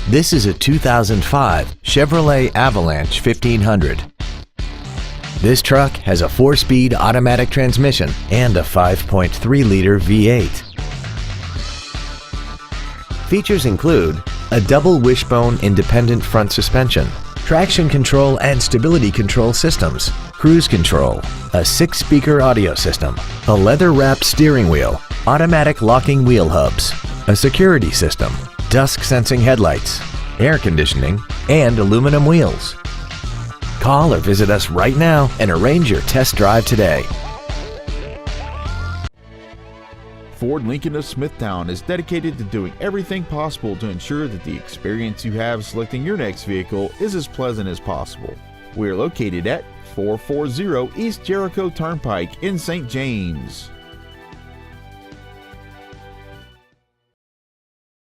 This is a 2005 Chevrolet Avalanche 1500. This truck has a 4-speed automatic transmission and a 5.3-liter V8. Features include a double wishbone independent front suspension, traction control and stability control systems, cruise control, a 6-speaker audio system, a leather-wrapped steering wheel, automatic locking wheel hubs, a security system, dusk-sensing headlights, air conditioning, and aluminum wheels. Call or visit us right now and arrange your test drive today. Ford Lincoln of Smithtown is dedicated to doing everything possible to ensure that the experience you have selecting your next vehicle is as pleasant as possible. We are located at 440 East Jericho Turnpike in St. James.